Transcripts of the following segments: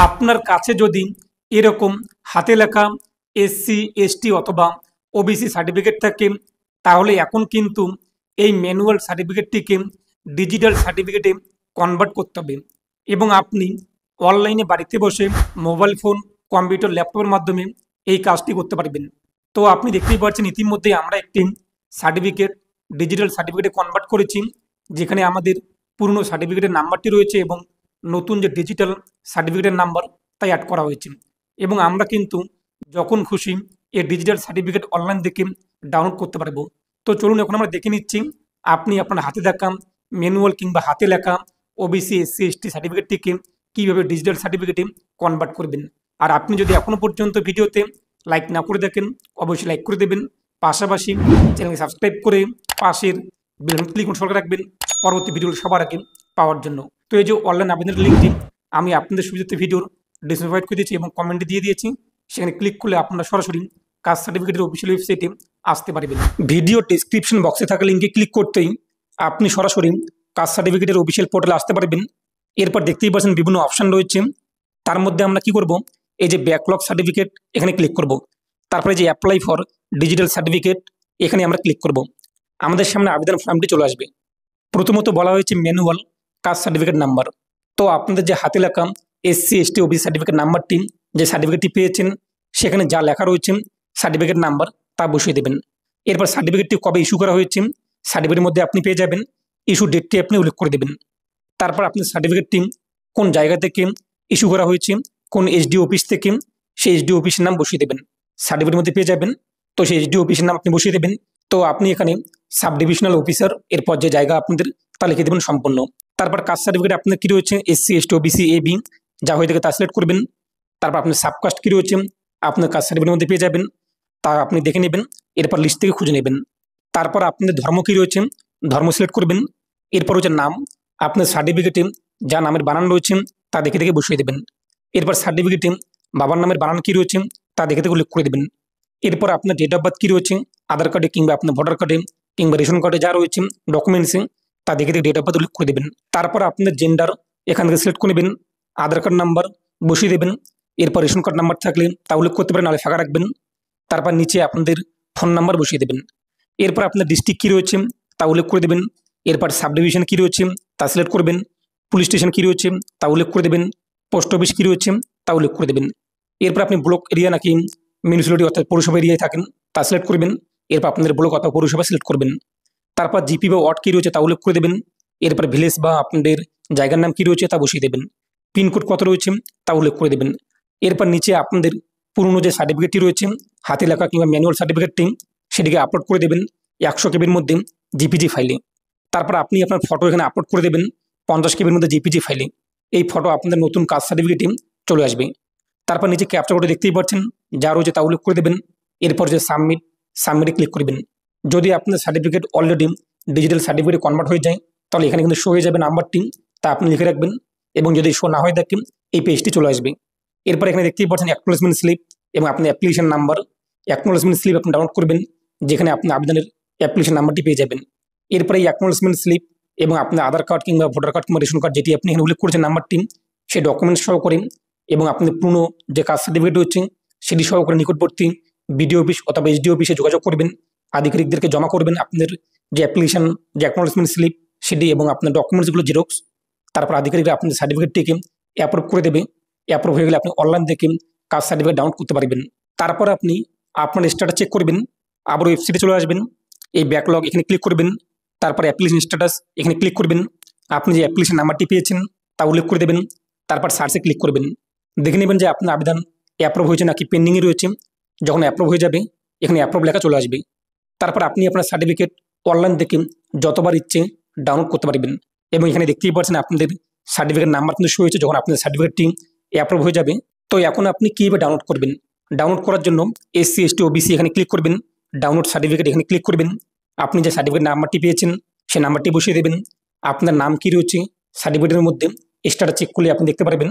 আপনার কাছে যদি এরকম হাতে লেখা এসসি এসটি অথবা ওবিসি সার্টিফিকেট থাকে, তাহলে এখন কিন্তু এই ম্যানুয়াল সার্টিফিকেটটিকে ডিজিটাল সার্টিফিকেটে কনভার্ট করতে হবে এবং আপনি অনলাইনে বাড়িতে বসে মোবাইল ফোন, কম্পিউটার, ল্যাপটপের মাধ্যমে এই কাজটি করতে পারবেন। তো আপনি দেখতেই পাচ্ছেন ইতিমধ্যে আমরা একটি সার্টিফিকেট ডিজিটাল সার্টিফিকেটে কনভার্ট করেছি, যেখানে আমাদের পুরনো সার্টিফিকেটের নাম্বারটি রয়েছে এবং নতুন যে ডিজিটাল সার্টিফিকেটের নাম্বার তাই অ্যাড করা হয়েছে। এবং আমরা কিন্তু যখন খুশি এই ডিজিটাল সার্টিফিকেট অনলাইন থেকে ডাউনলোড করতে পারবো। তো চলুন এখন আমরা দেখে নিচ্ছি আপনি আপনার হাতে দেখা ম্যানুয়াল কিংবা হাতে লেখা ওবিসি এসসি এসটি সার্টিফিকেটটিকে কীভাবে ডিজিটাল সার্টিফিকেটে কনভার্ট করবেন। আর আপনি যদি এখনও পর্যন্ত ভিডিওতে লাইক না করে দেখেন, অবশ্যই লাইক করে দেবেন, পাশাপাশি চ্যানেলকে সাবস্ক্রাইব করে পাশের বেল ক্লিক করে সরকার রাখবেন পরবর্তী ভিডিওর সবার আগে পাওয়ার জন্য। তো এই যে অনলাইন আবেদনের লিঙ্কটি আমি আপনাদের সুবিধাতে ভিডিওর ডিসক্রিপশন করে দিয়েছি এবং কমেন্টে দিয়ে দিয়েছি, সেখানে ক্লিক করলে আপনারা সরাসরি কাস্ট সার্টিফিকেটের অফিসিয়াল ওয়েবসাইটে আসতে পারবেন। ভিডিও ডিসক্রিপশন বক্সে থাকা লিঙ্কে ক্লিক করতেই আপনি সরাসরি কাস্ট সার্টিফিকেটের অফিসিয়াল পোর্টালে আসতে পারবেন। এরপর দেখতেই পাচ্ছেন বিভিন্ন অপশান রয়েছে, তার মধ্যে আমরা কি করব, এই যে ব্যাকলগ সার্টিফিকেট এখানে ক্লিক করব। তারপরে যে অ্যাপ্লাই ফর ডিজিটাল সার্টিফিকেট এখানে আমরা ক্লিক করব। আমাদের সামনে আবেদন ফর্মটি চলে আসবে। প্রথমত বলা হয়েছে ম্যানুয়াল কাস্ট সার্টিফিকেট নাম্বার। তো আপনাদের যে হাতে লেখা এসসি এসটি ওবিসি সার্টিফিকেট নাম্বারটি, যে সার্টিফিকেটটি পেয়েছেন, সেখানে যা লেখা রয়েছে সার্টিফিকেট নাম্বার তা বসিয়ে দেবেন। এরপর সার্টিফিকেটটি কবে ইস্যু করা হয়েছে সার্টিফিকেটের মধ্যে আপনি পেয়ে যাবেন, ইস্যু ডেটটি আপনি উল্লেখ করে দেবেন। তারপর আপনি সার্টিফিকেটটি কোন জায়গা থেকে ইস্যু করা হয়েছে, কোন এসডি অফিস থেকে, সেই এসডি অফিসের নাম বসিয়ে দেবেন। সার্টিফিকেটের মধ্যে পেয়ে যাবেন, তো সেই এসডি অফিসের নাম আপনি বসিয়ে দেবেন। তো আপনি এখানে সাব ডিভিশনাল অফিসার, এরপর যে জায়গা আপনাদের তা লিখে দেবেন সম্পূর্ণ। তারপর কাস্ট সার্টিফিকেট আপনার কী রয়েছে এসসি এসটি ওবিসি এবি যা হয়ে থাকে তা সিলেক্ট করবেন। তারপর আপনার সাবকাস্ট কী রয়েছে আপনার কাস্ট সার্টিফিকেটের মধ্যে পেয়ে যাবেন, তা আপনি দেখে নেবেন। এরপর লিস্ট থেকে খুঁজে নেবেন। তারপর আপনাদের ধর্ম কী রয়েছে ধর্ম সিলেক্ট করবেন। এরপর হচ্ছে নাম, আপনার সার্টিফিকেটে যা নামের বানান রয়েছে তা দেখে দেখে বসিয়ে দেবেন। এরপর সার্টিফিকেটে বাবার নামের বানান কী রয়েছে তা দেখে দেখে উল্লেখ করে দেবেন। এরপর আপনার ডেট অফ বার্থ কী রয়েছে আধার কার্ডে কিংবা আপনার ভোটার কার্ডে কিংবা রেশন কার্ডে যা রয়েছে ডকুমেন্টসে তা দেখে দেখে ডেট অফ বার্থ উল্লেখ করে দেবেন। তারপর আপনার জেন্ডার এখান থেকে সিলেক্ট করে নেবেন, আধার কার্ড নাম্বার বসিয়ে দেবেন। এরপর রেশন কার্ড নাম্বার থাকলে তা উল্লেখ করতে পারেন, নাহলে ফাঁকা রাখবেন। তারপর নিচে আপনাদের ফোন নাম্বার বসিয়ে দেবেন। এরপর আপনার ডিস্ট্রিক্ট কী রয়েছে তা উল্লেখ করে দেবেন। এরপর সাব ডিভিশন কী রয়েছে তা সিলেক্ট করবেন। পুলিশ স্টেশন কী রয়েছে তা উল্লেখ করে দেবেন। পোস্ট অফিস কী রয়েছে তা উল্লেখ করে দেবেন। এরপর আপনি ব্লক এরিয়া নাকি মিউনিসিপ্যালিটি অর্থাৎ পৌরসভা এরিয়ায় থাকেন তা সিলেক্ট করবেন। এরপর আপনাদের ব্লক অথবা পৌরসভা সিলেক্ট করবেন। তারপর জিপি বা ওয়ার্ড কী রয়েছে তা উল্লেখ করে দেবেন। এরপর ভিলেজ বা আপনাদের জায়গার নাম কী রয়েছে তা বসিয়ে দেবেন। পিনকোড কত রয়েছে তা উল্লেখ করে দেবেন। এরপর নিচে আপনাদের পুরনো যে সার্টিফিকেটটি রয়েছে হাতে লেখা কিংবা ম্যানুয়াল সার্টিফিকেটটি সেটিকে আপলোড করে দেবেন 100 কেবির মধ্যে জিপিজি ফাইলে। তারপর আপনি আপনার ফটো এখানে আপলোড করে দেবেন 50 কেবির মধ্যে জিপিজি ফাইলে। এই ফটো আপনাদের নতুন কাস্ট সার্টিফিকেটে চলে আসবে। তারপর নিচে ক্যাপচা কোডে দেখতেই পাচ্ছেন যা রয়েছে তা উল্লেখ করে দেবেন। এরপর যে সাবমিটে ক্লিক করবেন। যদি আপনার সার্টিফিকেট অলরেডি ডিজিটাল সার্টিফিকেটে কনভার্ট হয়ে যায় তাহলে এখানে কিন্তু শো হয়ে যাবে নাম্বারটি, তা আপনি লিখে রাখবেন। এবং যদি শো না হয়ে থাকে এই পেজটি চলে আসবে। এরপর এখানে দেখতেই পাচ্ছেন অ্যাকনোলেজমেন্ট স্লিপ এবং আপনার অ্যাপ্লিকেশন নাম্বার। অ্যাকনোলেজমেন্ট স্লিপ আপনি ডাউনলোড করবেন, যেখানে আপনি আবেদনের অ্যাপ্লিকেশন নাম্বারটি পেয়ে যাবেন। এরপরে এই অ্যাকনোলেজমেন্ট স্লিপ এবং আপনার আধার কার্ড কিংবা ভোটার কার্ড কিংবা রেশন কার্ড যেটি আপনি এখানে উল্লেখ করেছেন নাম্বারটি, সেই ডকুমেন্টস সহ করেন এবং আপনাদের পুরনো যে কাস্ট সার্টিফিকেট হচ্ছে সেটি সহ করে নিকটবর্তী বিডিও অফিস অথবা এসডি অফিসে যোগাযোগ করবেন। আধিকারিকদেরকে জমা করবেন আপনাদের যে অ্যাপ্লিকেশন যে অ্যাকনোলেজমেন্ট স্লিপ সেটি এবং আপনার ডকুমেন্টসগুলো জেরক্স। তারপর আধিকারিকরা আপনাদের সার্টিফিকেটটিকে অ্যাপ্রুভ করে দেবে। অ্যাপ্রুভ হয়ে গেলে আপনি অনলাইন থেকে কাস্ট সার্টিফিকেট ডাউনলোড করতে পারবেন। তারপর আপনি আপনার স্ট্যাটাস চেক করবেন, আবার ওয়েবসাইটে চলে আসবেন। এই ব্যাকলগ এখানে ক্লিক করবেন। তারপর অ্যাপ্লিকেশন স্ট্যাটাস এখানে ক্লিক করবেন। আপনি যে অ্যাপ্লিকেশন নাম্বারটি পেয়েছেন তা উল্লেখ করে দেবেন। তারপর সার্চে ক্লিক করবেন, দেখে নেবেন যে আপনার আবেদন অ্যাপ্রুভ হয়েছে নাকি পেন্ডিংয়ে রয়েছে। যখন অ্যাপ্রুভ হয়ে যাবে এখানে অ্যাপ্রুভ লেখা চলে আসবে। তারপর আপনি আপনার সার্টিফিকেট অনলাইন থেকে যতবার ইচ্ছে ডাউনলোড করতে পারবেন। এবং এখানে দেখতেই পাচ্ছেন আপনাদের সার্টিফিকেট নাম্বার কিন্তু শো হয়েছে যখন আপনার সার্টিফিকেটটি অ্যাপ্রুভ হয়ে যাবে। তো এখন আপনি কীভাবে ডাউনলোড করবেন? ডাউনলোড করার জন্য এসসি এসটি ওবিসি এখানে ক্লিক করবেন, ডাউনলোড সার্টিফিকেট এখানে ক্লিক করবেন। আপনি যে সার্টিফিকেট নাম্বারটি পেয়েছেন সেই নাম্বারটি বসিয়ে দেবেন। আপনার নাম কী রয়েছে সার্টিফিকেটের মধ্যে স্ট্যাটাস চেক করলে আপনি দেখতে পারবেন।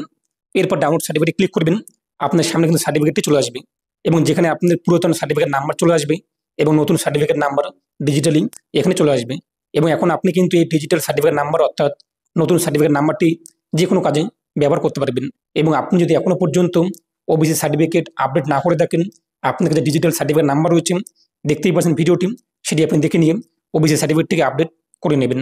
এরপর ডাউনলোড সার্টিফিকেট ক্লিক করবেন, আপনার সামনে কিন্তু সার্টিফিকেটটি চলে আসবে এবং যেখানে আপনাদের পুরাতন সার্টিফিকেট নাম্বার চলে আসবে এবং নতুন সার্টিফিকেট নাম্বার ডিজিটালি এখানে চলে আসবে। এবং এখন আপনি কিন্তু এই ডিজিটাল সার্টিফিকেট নাম্বার অর্থাৎ নতুন সার্টিফিকেট নাম্বারটি যে কোনো কাজে ব্যবহার করতে পারবেন। এবং আপনি যদি এখনও পর্যন্ত ওবিসি সার্টিফিকেট আপডেট না করে থাকেন, আপনার কাছে ডিজিটাল সার্টিফিকেট নাম্বার রয়েছে, দেখতেই পাচ্ছেন ভিডিওটি, সেটি আপনি দেখে নিয়ে ওবিসি সার্টিফিকেটটিকে আপডেট করে নেবেন।